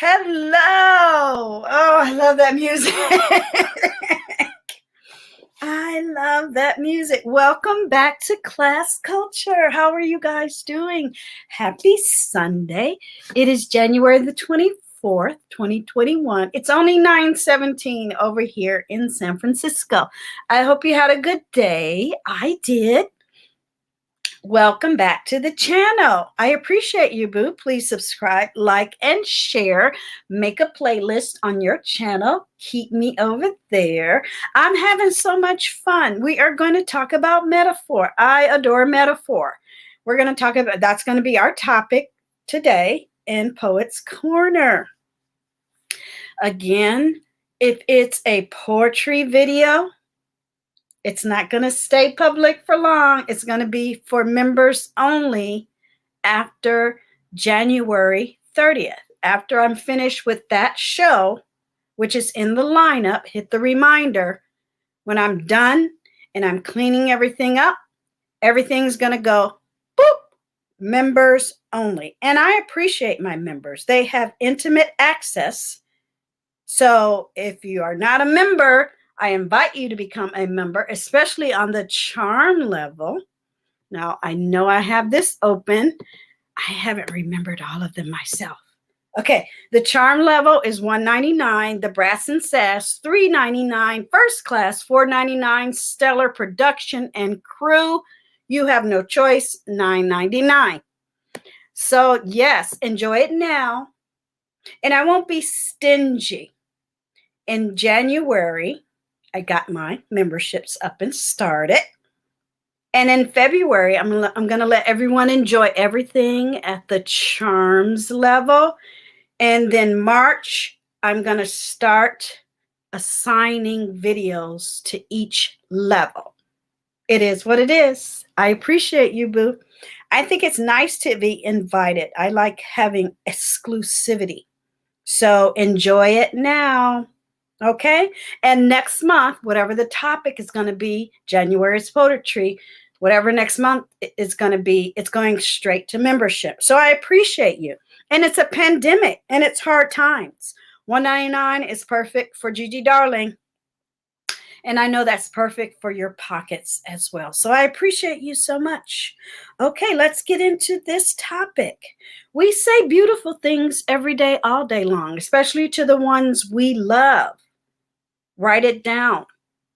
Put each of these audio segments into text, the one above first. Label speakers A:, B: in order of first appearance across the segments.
A: Hello. Oh, I love that music. I love that music. Welcome back to Class Culture. How are you guys doing? Happy Sunday. It is January the 24th, 2021. It's only 9:17 over here in San Francisco. I hope you had a good day. I did. Welcome back to the channel. I appreciate you, boo. Please subscribe, like, and share. Make a playlist on your channel. Keep me over there. I'm having so much fun. We are going to talk about metaphor. I adore metaphor. We're going to talk about, that's going to be our topic today in Poets Corner. Again, if it's a poetry video, it's not going to stay public for long. It's going to be for members only after January 30th. After I'm finished with that show, which is in the lineup, hit the reminder. When I'm done and I'm cleaning everything up, everything's going to go boop, members only. And I appreciate my members. They have intimate access. So if you are not a member, I invite you to become a member, especially on the charm level. Now, I know I have this open. I haven't remembered all of them myself. Okay, the charm level is $199, the brass and sass, $399, first class, $499, stellar production and crew. You have no choice, $9.99. So yes, enjoy it now. And I won't be stingy. In January, I got my memberships up and started. And in February, I'm going to let everyone enjoy everything at the charms level. And then March, I'm going to start assigning videos to each level. It is what it is. I appreciate you, boo. I think it's nice to be invited. I like having exclusivity. So enjoy it now. Okay, and next month, whatever the topic is going to be, January's poetry, whatever next month is going to be, it's going straight to membership. So I appreciate you. And it's a pandemic and it's hard times. $199 is perfect for Gigi Darling. And I know that's perfect for your pockets as well. So I appreciate you so much. Okay, let's get into this topic. We say beautiful things every day, all day long, especially to the ones we love. Write it down.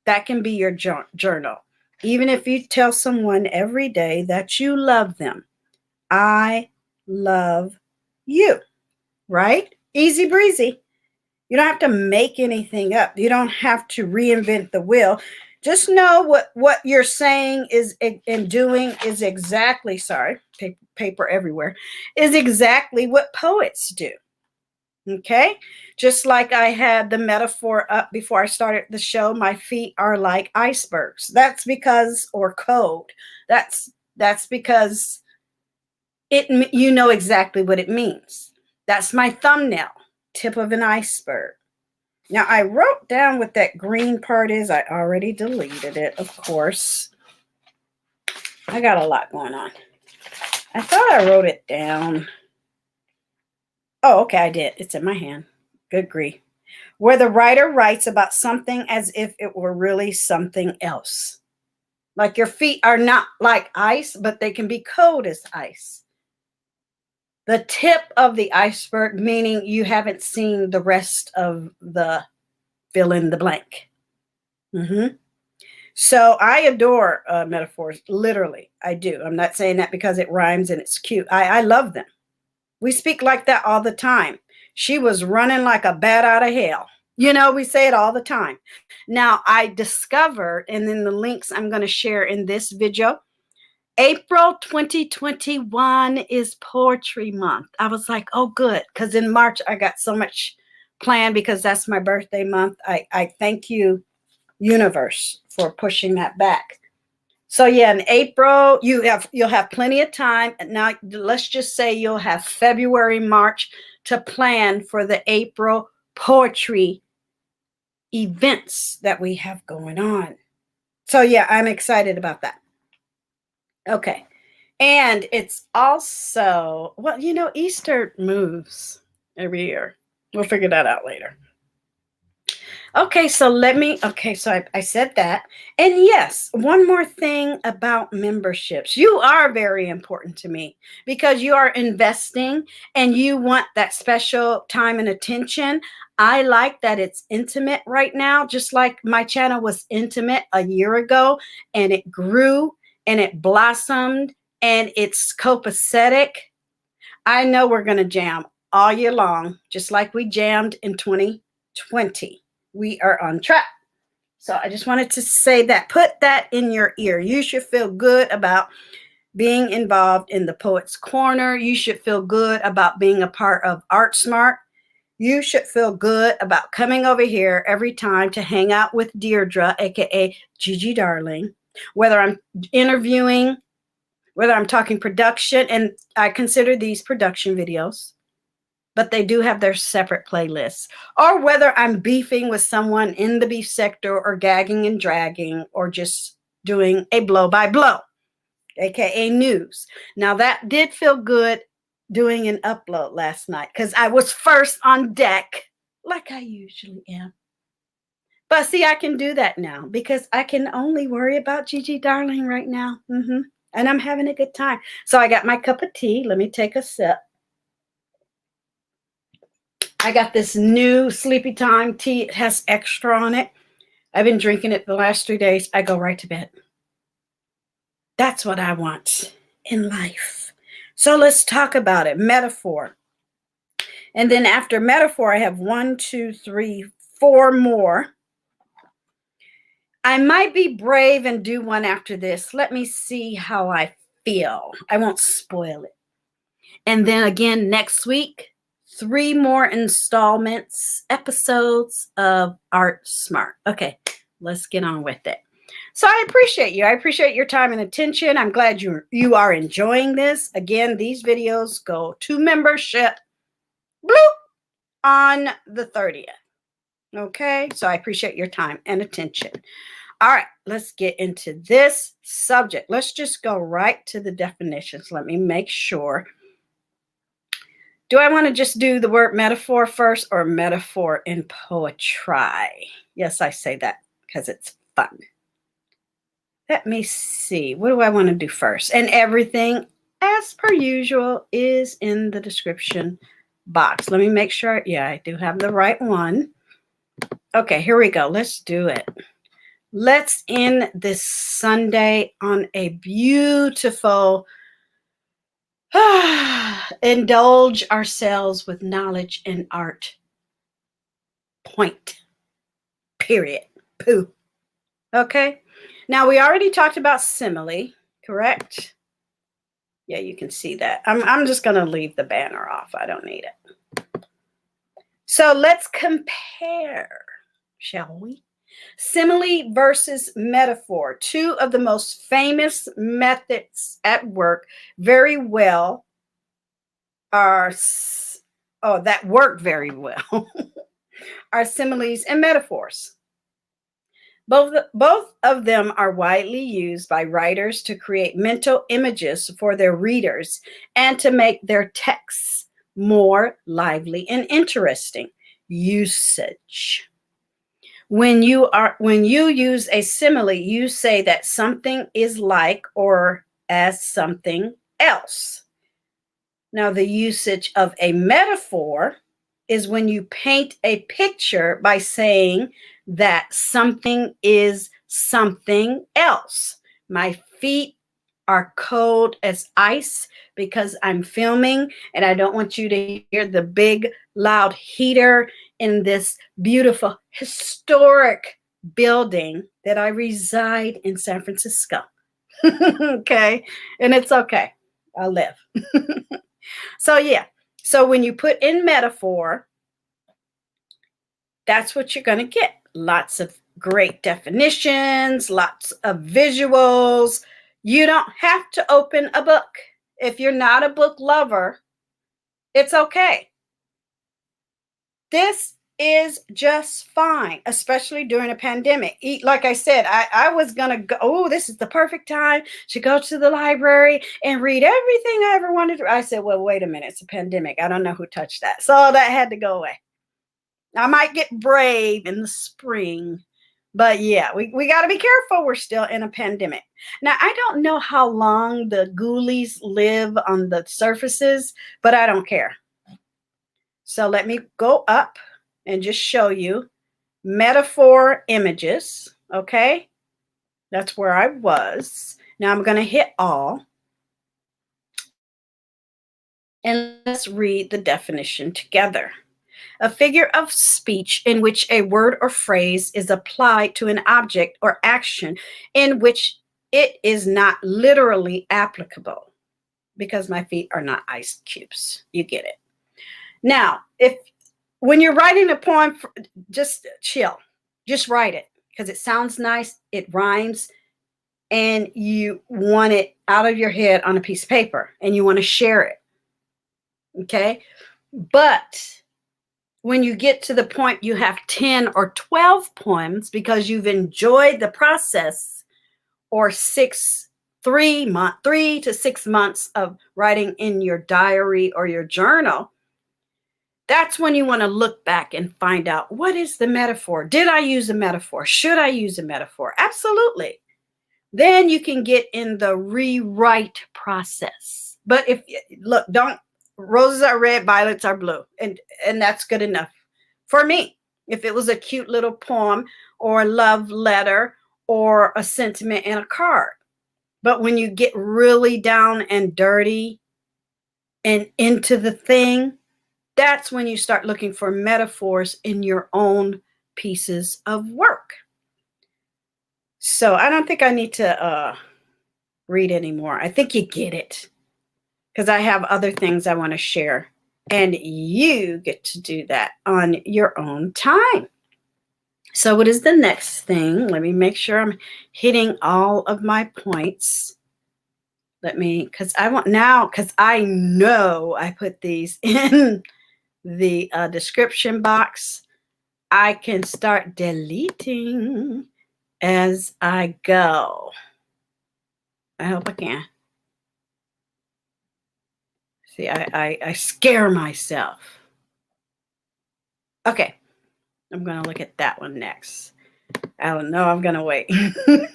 A: That can be your journal. Even if you tell someone every day that you love them. I love you, right? Easy breezy. You don't have to make anything up. You don't have to reinvent the wheel. Just know what you're saying is and doing is exactly, sorry, paper everywhere, is exactly what poets do. Okay, just like I had the metaphor up before I started the show, my feet are like icebergs. That's because, or code. That's because you know exactly what it means. That's my thumbnail, tip of an iceberg. Now I wrote down what that green part is. I already deleted it, of course. I got a lot going on. I thought I wrote it down. Oh, okay, I did. It's in my hand. Good grief. Where the writer writes about something as if it were really something else. Like your feet are not like ice, but they can be cold as ice. The tip of the iceberg, meaning you haven't seen the rest of the fill in the blank. So I adore metaphors, literally. I do. I'm not saying that because it rhymes and it's cute. I love them. We speak like that all the time. She was running like a bat out of hell. You know, we say it all the time. Now, I discovered, and then the links I'm going to share in this video, April 2021 is Poetry Month. I was like, oh, good, because in March, I got so much planned because that's my birthday month. I thank you, universe, for pushing that back. So yeah, in April, you'll have plenty of time. Now, let's just say you'll have February, March to plan for the April poetry events that we have going on. So yeah, I'm excited about that. Okay. And it's also, well, you know, Easter moves every year. We'll figure that out later. Okay, so I said that. And yes, one more thing about memberships. You are very important to me because you are investing and you want that special time and attention. I like that it's intimate right now, just like my channel was intimate a year ago, and it grew and it blossomed and it's copacetic. I know we're going to jam all year long, just like we jammed in 2020. We are on track. So I just wanted to say that. Put that in your ear. You should feel good about being involved in the Poets Corner. You should feel good about being a part of Art Smart. You should feel good about coming over here every time to hang out with Deirdre, aka Gigi Darling, whether I'm interviewing, whether I'm talking production, and I consider these production videos, but they do have their separate playlists, or whether I'm beefing with someone in the beef sector or gagging and dragging or just doing a blow by blow, aka news. Now that did feel good doing an upload last night because I was first on deck like I usually am. But see, I can do that now because I can only worry about Gigi Darling right now. And I'm having a good time. So I got my cup of tea. Let me take a sip. I got this new Sleepy Time tea. It has extra on it. I've been drinking it the last 3 days. I go right to bed. That's what I want in life. So let's talk about it. Metaphor. And then after metaphor, I have 1, 2, 3, 4 more. I might be brave and do one after this. Let me see how I feel. I won't spoil it. And then again next week, 3 more installments, episodes of Art Smart. Okay, let's get on with it. So I appreciate you. I appreciate your time and attention. I'm glad you are enjoying this. Again, these videos go to membership bloop, on the 30th. Okay, so I appreciate your time and attention. All right, let's get into this subject. Let's just go right to the definitions. Let me make sure. Do I want to just do the word metaphor first or metaphor in poetry? Yes, I say that because it's fun. Let me see. What do I want to do first? And everything, as per usual, is in the description box. Let me make sure. Yeah, I do have the right one. Okay, here we go. Let's do it. Let's end this Sunday on a beautiful indulge ourselves with knowledge and art. Point. Period. Pooh. Okay. Now we already talked about simile, correct? Yeah, you can see that. I'm just going to leave the banner off. I don't need it. So let's compare, shall we? Simile versus metaphor, 2 of the most famous methods at work, very well that work very well are similes and metaphors. Both of them are widely used by writers to create mental images for their readers and to make their texts more lively and interesting. Usage. When you use a simile, you say that something is like or as something else. Now, the usage of a metaphor is when you paint a picture by saying that something is something else. My feet are cold as ice because I'm filming and I don't want you to hear the big loud heater in this beautiful historic building that I reside in San Francisco. Okay, and it's okay. I'll live. So yeah, so when you put in metaphor, that's what you're going to get. Lots of great definitions, lots of visuals. You don't have to open a book. If you're not a book lover, it's okay. This is just fine, especially during a pandemic. Like I said, I was going to go, oh, this is the perfect time to go to the library and read everything I ever wanted to. I said, well, wait a minute. It's a pandemic. I don't know who touched that. So that had to go away. I might get brave in the spring, but yeah, we got to be careful. We're still in a pandemic. Now, I don't know how long the ghoulies live on the surfaces, but I don't care. So let me go up and just show you metaphor images. Okay, that's where I was. Now I'm going to hit all. And let's read the definition together. A figure of speech in which a word or phrase is applied to an object or action in which it is not literally applicable. Because my feet are not ice cubes. You get it. Now, when you're writing a poem, just chill. Just write it because it sounds nice. It rhymes. And you want it out of your head on a piece of paper. And you want to share it. Okay? But when you get to the point you have 10 or 12 poems because you've enjoyed the process, or 3 to 6 months of writing in your diary or your journal, that's when you want to look back and find out, what is the metaphor? Did I use a metaphor? Should I use a metaphor? Absolutely. Then you can get in the rewrite process. But look, roses are red, violets are blue. And that's good enough for me. If it was a cute little poem or a love letter or a sentiment in a card. But when you get really down and dirty and into the thing, that's when you start looking for metaphors in your own pieces of work. So I don't think I need to read anymore. I think you get it. Because I have other things I want to share. And you get to do that on your own time. So what is the next thing? Let me make sure I'm hitting all of my points. Because I know I put these in the description box. I can start deleting as I go. I hope I can. See, I scare myself. Okay, I'm going to look at that one next. I don't know. I'm going to wait. I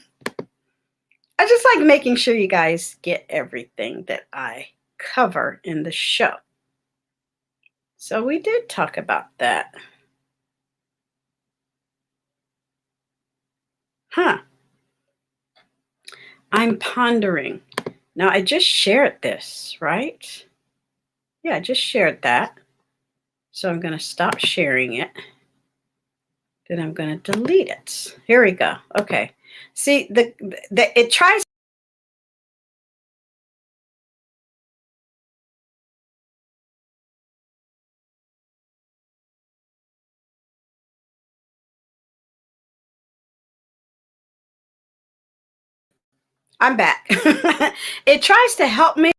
A: just like making sure you guys get everything that I cover in the show. So we did talk about that. I'm pondering. Now, I just shared this, right? Yeah, I just shared that. So I'm going to stop sharing it. Then I'm going to delete it. Here we go. Okay. See, it tries. I'm back. It tries to help me.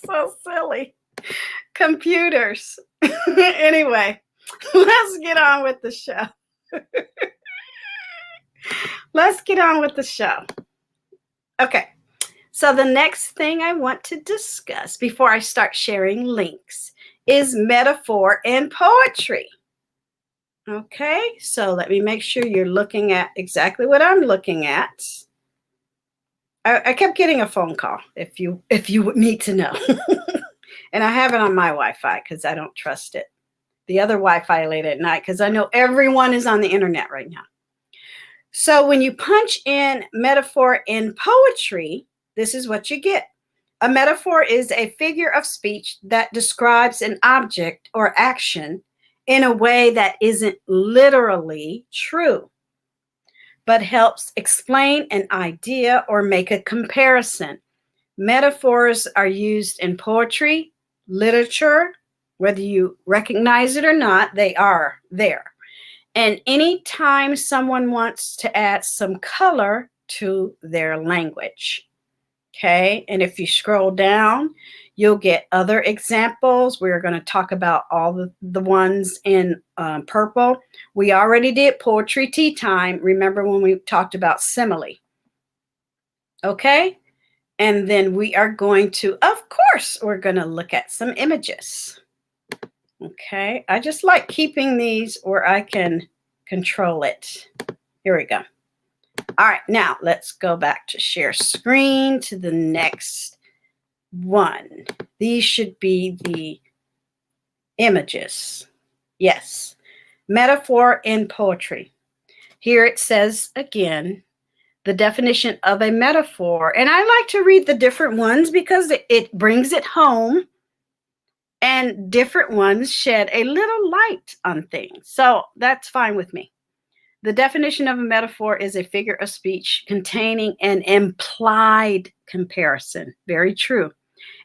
A: So silly. Computers. Anyway, let's get on with the show. Let's get on with the show. Okay. So the next thing I want to discuss before I start sharing links is metaphor and poetry. Okay, so let me make sure you're looking at exactly what I'm looking at. I kept getting a phone call if you need to know. And I have it on my Wi-Fi because I don't trust it. The other Wi-Fi late at night because I know everyone is on the internet right now. So when you punch in metaphor in poetry, this is what you get. A metaphor is a figure of speech that describes an object or action in a way that isn't literally true, but helps explain an idea or make a comparison. Metaphors are used in poetry, literature, whether you recognize it or not, they are there. And anytime someone wants to add some color to their language. Okay, and if you scroll down, you'll get other examples. We're going to talk about all the ones in purple. We already did poetry tea time. Remember when we talked about simile? Okay, and then we are going to, of course, we're going to look at some images. Okay, I just like keeping these where I can control it. Here we go. All right, now let's go back to share screen to the next one. These should be the images. Yes, metaphor in poetry. Here it says again, the definition of a metaphor. And I like to read the different ones because it brings it home. And different ones shed a little light on things. So that's fine with me. The definition of a metaphor is a figure of speech containing an implied comparison, very true,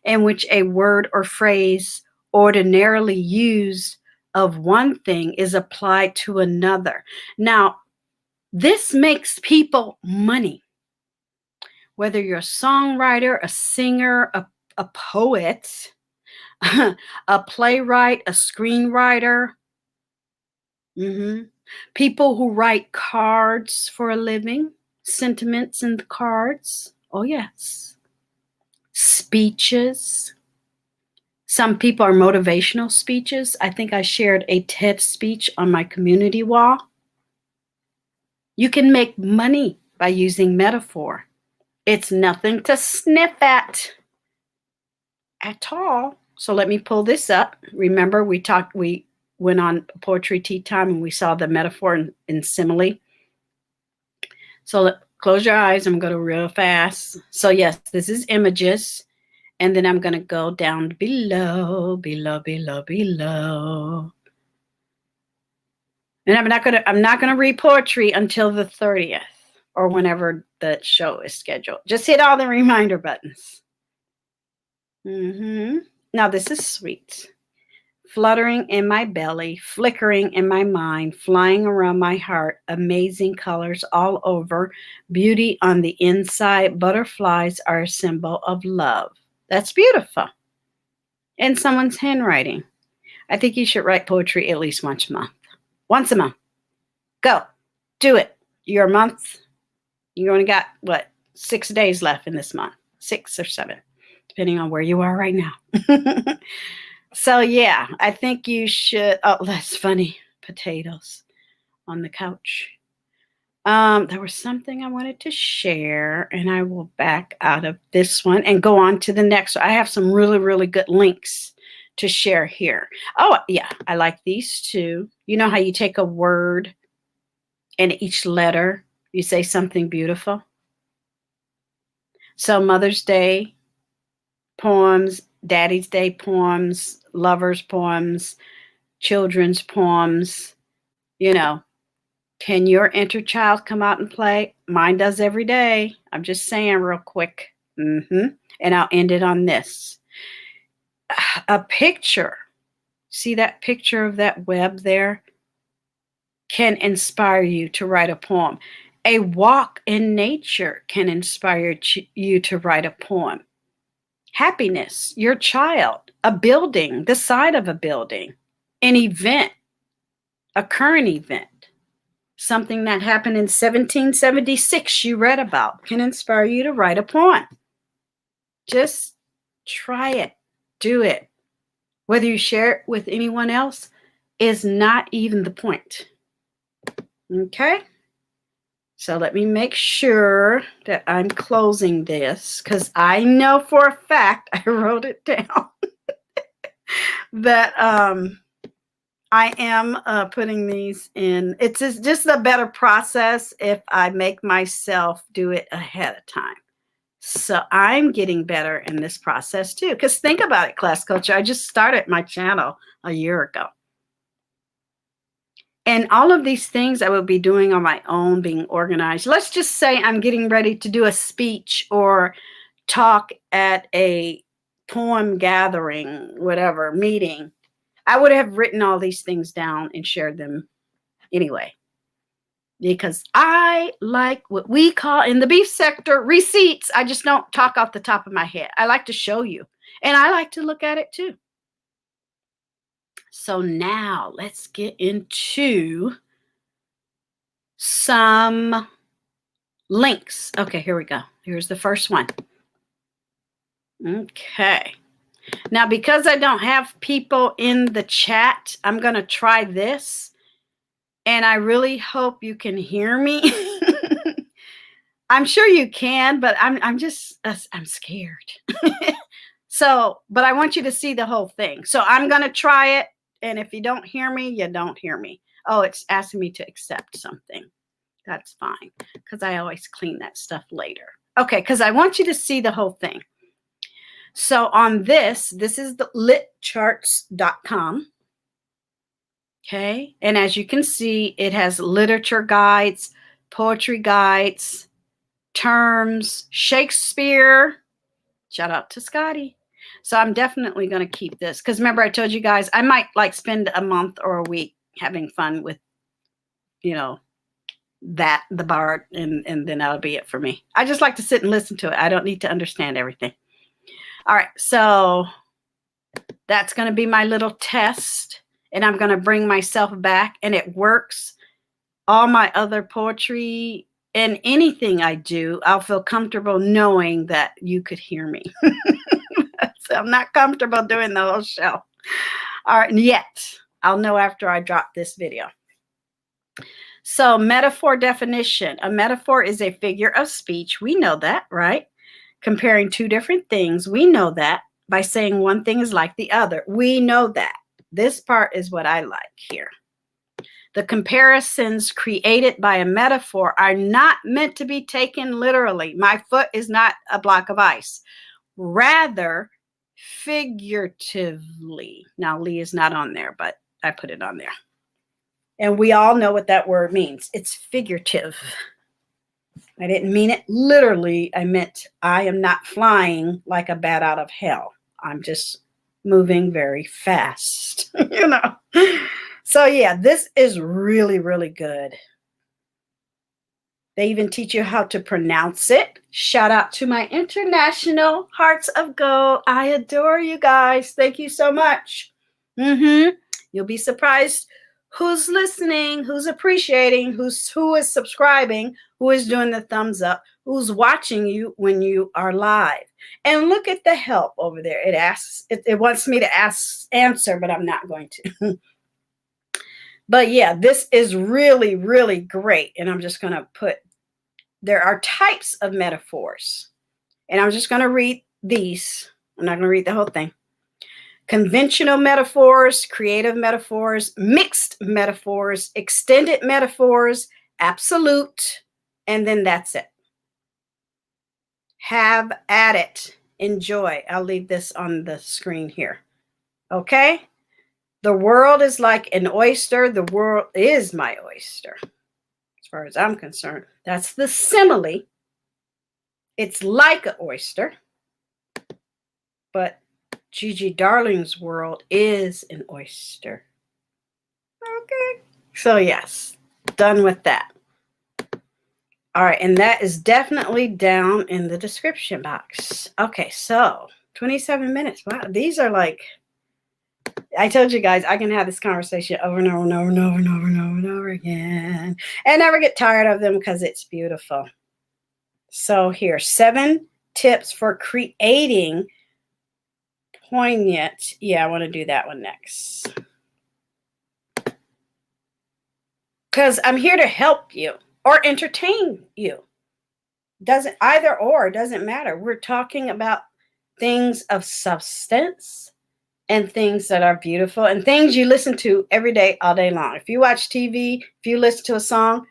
A: in which a word or phrase ordinarily used of one thing is applied to another. Now, this makes people money. Whether you're a songwriter, a singer, a poet, a playwright, a screenwriter, people who write cards for a living, sentiments in the cards. Oh, yes. Speeches. Some people are motivational speeches. I think I shared a TED speech on my community wall. You can make money by using metaphor. It's nothing to sniff at all. So let me pull this up. Remember, we went on poetry tea time and we saw the metaphor in simile. So close your eyes. I'm going to go real fast. So yes, this is images. And then I'm going to go down below. And I'm not going to read poetry until the 30th or whenever the show is scheduled. Just hit all the reminder buttons. Now this is sweet. Fluttering in my belly, flickering in my mind, flying around my heart, amazing colors all over, beauty on the inside, butterflies are a symbol of love. That's beautiful. In someone's handwriting. I think you should write poetry at least once a month. Once a month. Go. Do it. You're a month. You only got, 6 days left in this month. 6 or 7, depending on where you are right now. So yeah, I think you should. Oh, that's funny. Potatoes on the couch. There was something I wanted to share, and I will back out of this one and go on to the next. I have some really, really good links to share here. Oh, yeah, I like these two. You know how you take a word and each letter, you say something beautiful? So Mother's Day poems, Daddy's Day poems, lovers poems, children's poems, Can your inner child come out and play? Mine does every day. I'm just saying real quick. And I'll end it on this. A picture. See that picture of that web there? Can inspire you to write a poem. A walk in nature can inspire you to write a poem. Happiness, your child, a building, the side of a building, an event, a current event. Something that happened in 1776 you read about can inspire you to write a poem. Just try it. Do it. Whether you share it with anyone else is not even the point. Okay? So let me make sure that I'm closing this, because I know for a fact, I wrote it down, that I am putting these in. It's just a better process if I make myself do it ahead of time. So I'm getting better in this process too. Because think about it, Class Culture. I just started my channel a year ago. And all of these things I will be doing on my own, being organized. Let's just say I'm getting ready to do a speech or talk at a poem gathering, whatever, meeting. I would have written all these things down and shared them anyway. Because I like what we call in the beef sector receipts. I just don't talk off the top of my head. I like to show you. And I like to look at it too. So now let's get into some links. Okay, here we go. Here's the first one. Okay. Now, because I don't have people in the chat, I'm going to try this. And I really hope you can hear me. I'm sure you can, but I'm scared. So, but I want you to see the whole thing. So I'm going to try it. And if you don't hear me, you don't hear me. Oh, it's asking me to accept something. That's fine, because I always clean that stuff later. Okay, because I want you to see the whole thing. So on this is the litcharts.com. Okay, and as you can see, it has literature guides, poetry guides, terms, Shakespeare. Shout out to Scotty. So I'm definitely going to keep this, because remember I told you guys I might like spend a month or a week having fun with, you know, the Bard, and then that'll be it for me. I just like to sit and listen to it. I don't need to understand everything. All right, so that's going to be my little test, and I'm going to bring myself back, and it works. All my other poetry and anything I do, I'll feel comfortable knowing that you could hear me. So I'm not comfortable doing the whole show. All right, yet. I'll know after I drop this video. So metaphor definition. A metaphor is a figure of speech. We know that, right? Comparing two different things. We know that by saying one thing is like the other. We know that. This part is what I like here. The comparisons created by a metaphor are not meant to be taken literally. My foot is not a block of ice. Rather, figuratively. Now, Lee is not on there, but I put it on there. And we all know what that word means. It's figurative. I didn't mean it literally. I meant I am not flying like a bat out of hell. I'm just moving very fast, you know. So yeah, this is really, really good. They even teach you how to pronounce it. Shout out to my international hearts of gold. I adore you guys. Thank you so much. You'll be surprised who's listening, who's appreciating, who is subscribing, who is doing the thumbs up, who's watching you when you are live. And look at the help over there. It asks, it wants me to answer, but I'm not going to. But yeah, this is really, really great. And I'm just going to put, there are types of metaphors. And I'm just going to read these. I'm not going to read the whole thing. Conventional metaphors, creative metaphors, mixed metaphors, extended metaphors, absolute, and then that's it. Have at it. Enjoy. I'll leave this on the screen here. Okay? The world is like an oyster. The world is my oyster. As far as I'm concerned, that's the simile. It's like an oyster, but Gigi Darling's world is an oyster. Okay. So yes, done with that. All right, and that is definitely down in the description box. Okay, so 27 minutes. Wow, these are like, I told you guys I can have this conversation over and over and over and over and over and over and over again and never get tired of them because it's beautiful. So here, 7 tips for creating poignant. Yeah, I want to do that one next. Because I'm here to help you or entertain you. Doesn't either or, doesn't matter. We're talking about things of substance and things that are beautiful and things you listen to every day, all day long. If you watch TV, if you listen to a song,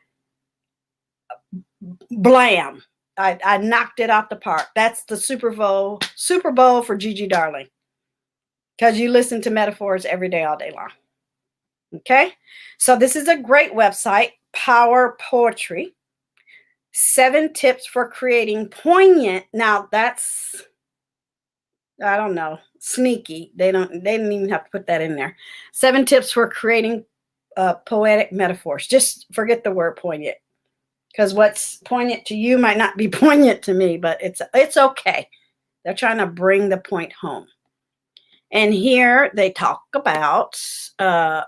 A: blam, I knocked it out the park. That's the Super Bowl for Gigi Darling, because you listen to metaphors every day, all day long. Okay, so this is a great website, Power Poetry. 7 tips for creating poignant. Now that's, I don't know, sneaky. They didn't even have to put that in there. 7 tips for creating poetic metaphors. Just forget the word poignant, because what's poignant to you might not be poignant to me, but it's okay. They're trying to bring the point home. And here they talk about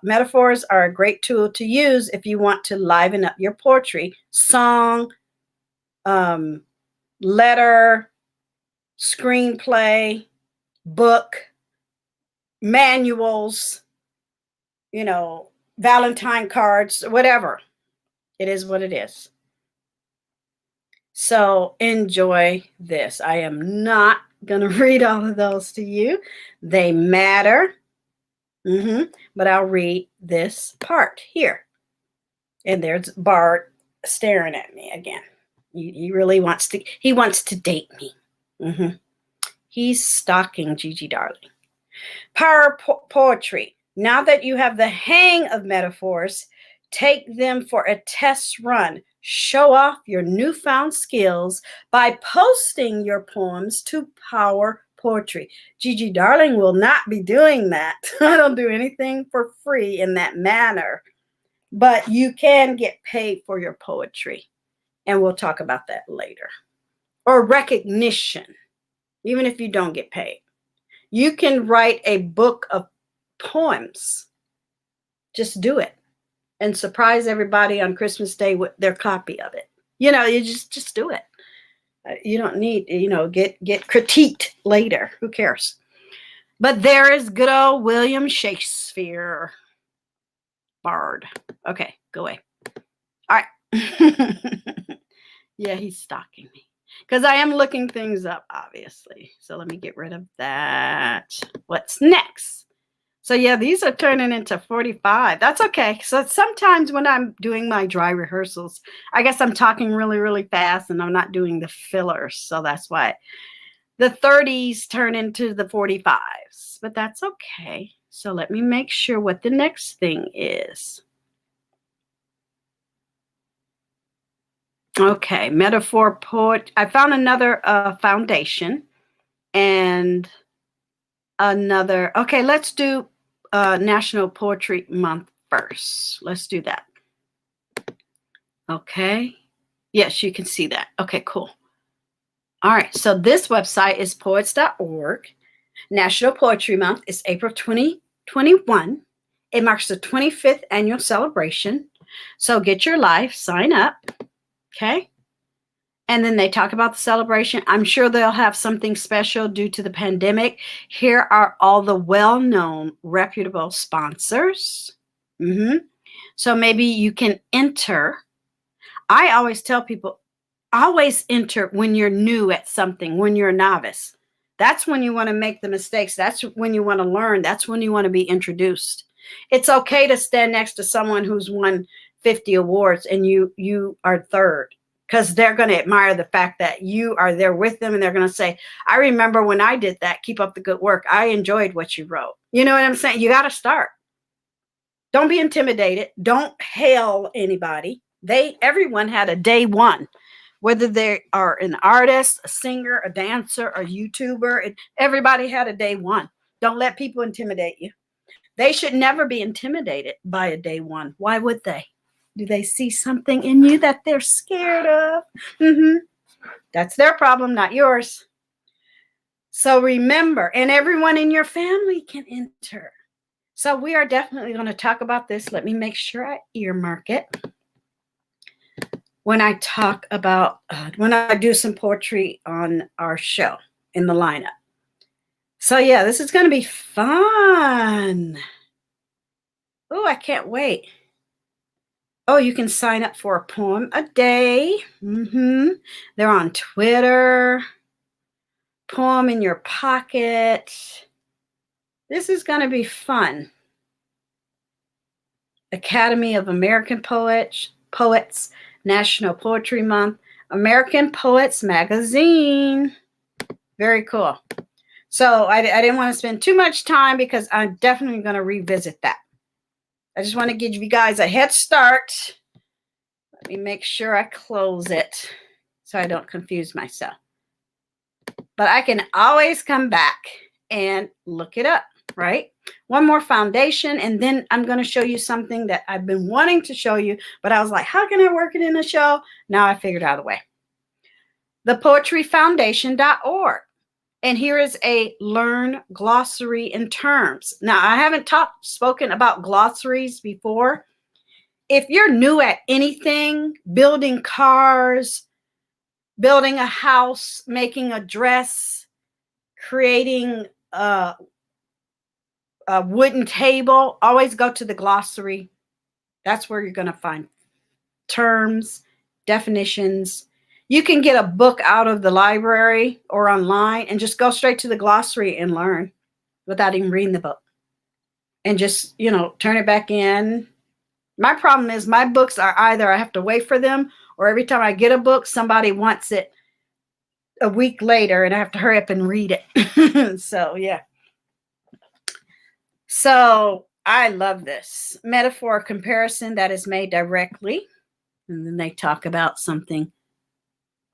A: metaphors are a great tool to use if you want to liven up your poetry, song, letter, screenplay, book, manuals, you know, Valentine cards, whatever. It is what it is. So enjoy this. I am not going to read all of those to you. They matter. But I'll read this part here. And there's Bart staring at me again. He really wants to date me. He's stalking Gigi Darling. Power poetry. Now that you have the hang of metaphors, take them for a test run. Show off your newfound skills by posting your poems to Power Poetry. Gigi Darling will not be doing that. I don't do anything for free in that manner, but you can get paid for your poetry, and we'll talk about that later. Or recognition, even if you don't get paid. You can write a book of poems. Just do it and surprise everybody on Christmas Day with their copy of it. You know, you just do it. You don't need, you know, get critiqued later. Who cares? But there is good old William Shakespeare. Bard. Okay, go away. All right. Yeah, he's stalking me because I am looking things up, obviously. So let me get rid of that. What's next? So yeah, these are turning into 45. That's okay. So sometimes when I'm doing my dry rehearsals, I guess I'm talking really, really fast and I'm not doing the fillers. So that's why the 30s turn into the 45s, but that's okay. So let me make sure what the next thing is. Okay, metaphor poet. I found another foundation and another. Okay, let's do National Poetry Month first. Let's do that. Okay. Yes, you can see that. Okay, cool. All right. So this website is poets.org. National Poetry Month is April 2021. It marks the 25th annual celebration. So get your life, sign up. Okay. And then they talk about the celebration. I'm sure they'll have something special due to the pandemic. Here are all the well-known, reputable sponsors. So maybe you can enter. I always tell people, always enter when you're new at something, when you're a novice. That's when you want to make the mistakes. That's when you want to learn. That's when you want to be introduced. It's okay to stand next to someone who's won 50 awards and you are third, because they're going to admire the fact that you are there with them, and they're going to say, I remember when I did that. Keep up the good work. I enjoyed what you wrote. You know what I'm saying? You got to start. Don't be intimidated. Don't hail anybody. Everyone had a day one, whether they are an artist, a singer, a dancer, a YouTuber. Everybody had a day one. Don't let people intimidate you. They should never be intimidated by a day one. Why would they? Do they see something in you that they're scared of? That's their problem, not yours. So remember, and everyone in your family can enter. So we are definitely going to talk about this. Let me make sure I earmark it. When I talk about, when I do some poetry on our show in the lineup. So yeah, this is going to be fun. Oh, I can't wait. Oh, you can sign up for a poem a day. They're on Twitter. Poem in your pocket. This is going to be fun. Academy of American Poets, National Poetry Month, American Poets Magazine. Very cool. So I didn't want to spend too much time because I'm definitely going to revisit that. I just want to give you guys a head start. Let me make sure I close it so I don't confuse myself. But I can always come back and look it up, right? One more foundation, and then I'm going to show you something that I've been wanting to show you, but I was like, how can I work it in a show? Now I figured out a way. ThePoetryFoundation.org. And here is a learn glossary in terms. Now, I haven't spoken about glossaries before. If you're new at anything, building cars, building a house, making a dress, creating a wooden table, always go to the glossary. That's where you're going to find terms, definitions. You can get a book out of the library or online and just go straight to the glossary and learn without even reading the book. And just, you know, turn it back in. My problem is my books are either I have to wait for them, or every time I get a book, somebody wants it a week later and I have to hurry up and read it. So, yeah. So I love this metaphor comparison that is made directly. And then they talk about something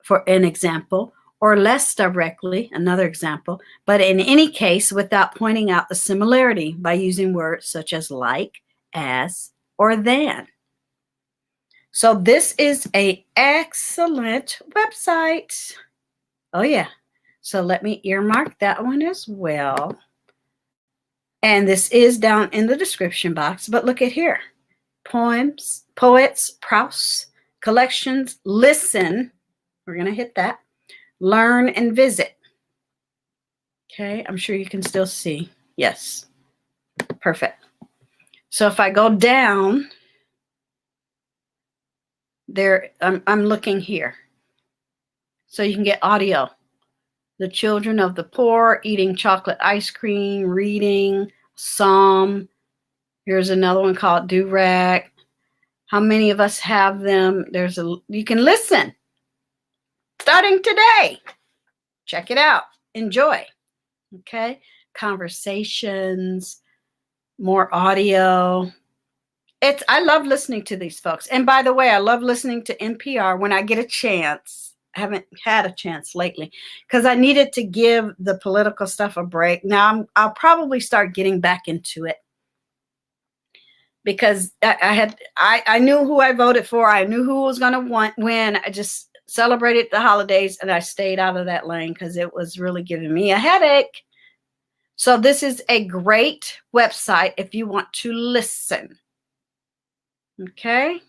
A: for an example, or less directly, another example, but in any case, without pointing out the similarity by using words such as like, as, or than. So this is an excellent website. Oh yeah. So let me earmark that one as well. And this is down in the description box, but look at here. Poems, poets, prouse, collections, listen. We're going to hit that. Learn and visit. Okay, I'm sure you can still see. Yes, perfect. So if I go down there, I'm looking here. So you can get audio. The children of the poor, eating chocolate ice cream, reading, psalm. Here's another one called Do-Rag. How many of us have them? You can listen. Starting today. Check it out. Enjoy. Okay. Conversations, more audio. I love listening to these folks. And by the way, I love listening to NPR when I get a chance. I haven't had a chance lately because I needed to give the political stuff a break. Now I'll probably start getting back into it because I knew who I voted for. I knew who was going to win. I just celebrated the holidays and I stayed out of that lane because it was really giving me a headache. So this is a great website if you want to listen. Okay.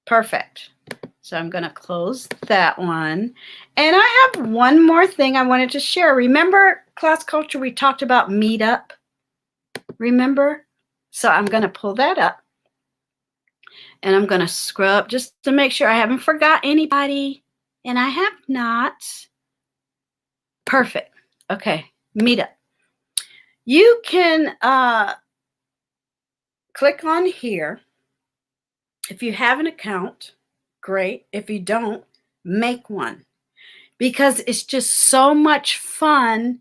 A: Perfect. So I'm going to close that one. And I have one more thing I wanted to share. Remember Class Culture, we talked about Meetup. Remember? So I'm going to pull that up. And I'm going to scrub just to make sure I haven't forgot anybody. And I have not. Perfect. Okay. Meetup. You can click on here. If you have an account, great. If you don't, make one. Because it's just so much fun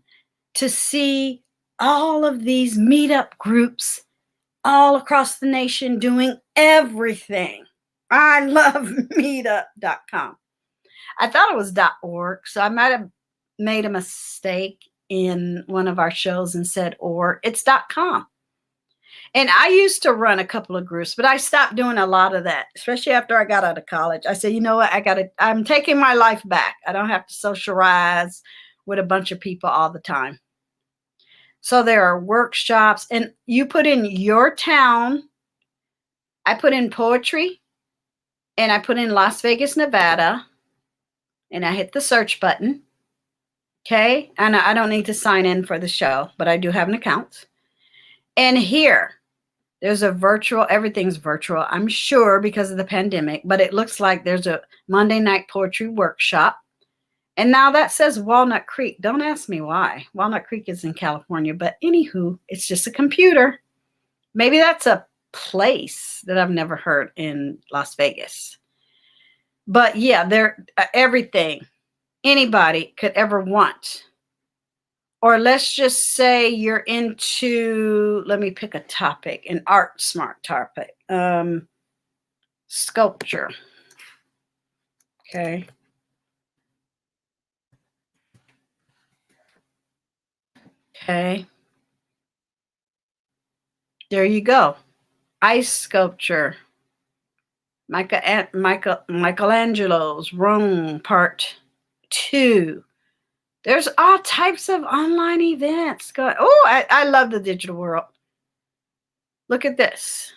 A: to see all of these meetup groups all across the nation doing everything. I love meetup.com. I thought it was .org, so I might have made a mistake in one of our shows and said or. It's .com. And I used to run a couple of groups, but I stopped doing a lot of that, especially after I got out of college. I said, you know what? I'm taking my life back. I don't have to socialize with a bunch of people all the time. So there are workshops, and you put in your town. I put in poetry, and I put in Las Vegas, Nevada, and I hit the search button. Okay, and I don't need to sign in for the show, but I do have an account. And here, there's a virtual, everything's virtual, I'm sure, because of the pandemic, but it looks like there's a Monday night poetry workshop. And now that says Walnut Creek. Don't ask me why. Walnut Creek is in California, but anywho, it's just a computer. Maybe that's a place that I've never heard in Las Vegas. But yeah, they're everything anybody could ever want. Or let's just say you're into, let me pick a topic, an art smart topic. Sculpture. Okay. Okay. There you go. Ice sculpture. Michelangelo's Rome Part 2. There's all types of online events going. Oh, I love the digital world. Look at this.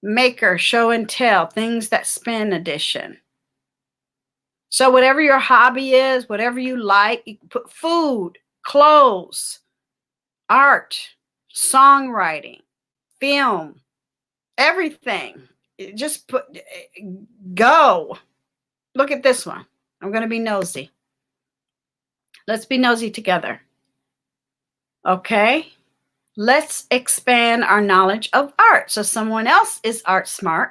A: Maker, show and tell, things that spin edition. So whatever your hobby is, whatever you like, you can put food, clothes, art, songwriting, film, everything. Just go. Look at this one. I'm going to be nosy. Let's be nosy together. Okay. Let's expand our knowledge of art. So someone else is art smart.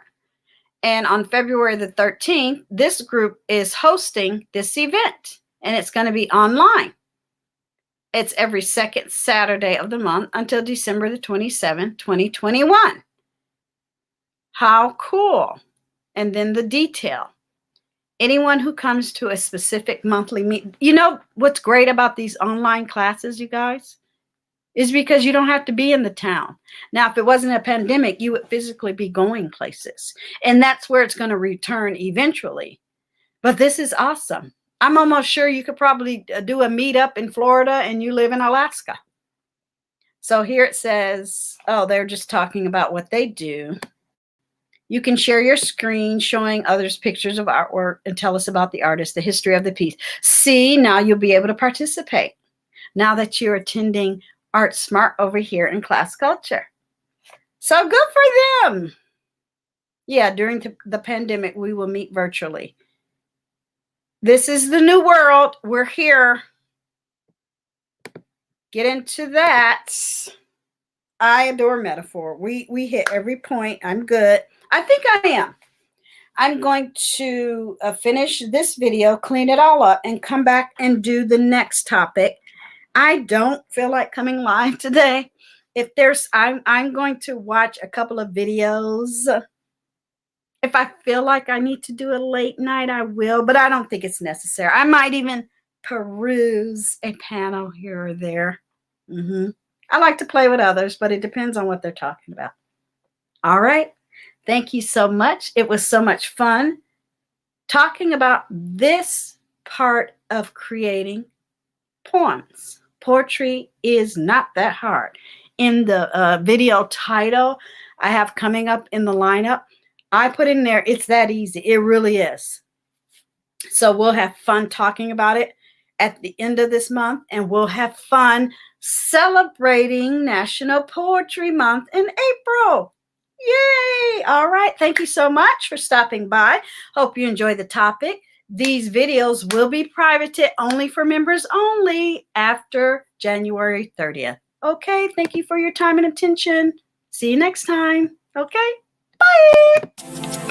A: And on February the 13th, this group is hosting this event. And it's going to be online. It's every second Saturday of the month until December the 27th, 2021. How cool. And then the detail. Anyone who comes to a specific monthly meeting, you know what's great about these online classes, you guys, is because you don't have to be in the town. Now, if it wasn't a pandemic, you would physically be going places. And that's where it's going to return eventually. But this is awesome. I'm almost sure you could probably do a meetup in Florida and you live in Alaska. So here it says, oh, they're just talking about what they do. You can share your screen showing others pictures of artwork and tell us about the artist, the history of the piece. See, now you'll be able to participate now that you're attending Art Smart over here in Class Culture. So good for them. Yeah, during the pandemic, we will meet virtually. This is the new world. We're here. Get into that. I adore metaphor. We hit every point. I'm good. I think I am. I'm going to finish this video, clean it all up, and come back and do the next topic. I don't feel like coming live today. If there's, I'm going to watch a couple of videos. If I feel like I need to do a late night, I will, but I don't think it's necessary. I might even peruse a panel here or there. I like to play with others, but it depends on what they're talking about. All right. Thank you so much. It was so much fun talking about this part of creating poems. Poetry is not that hard. In the video title I have coming up in the lineup, I put in there, it's that easy. It really is. So we'll have fun talking about it at the end of this month, and we'll have fun celebrating National Poetry Month in April. Yay! All right. Thank you so much for stopping by. Hope you enjoy the topic. These videos will be privated only for members only after January 30th. Okay. Thank you for your time and attention. See you next time. Okay. Bye.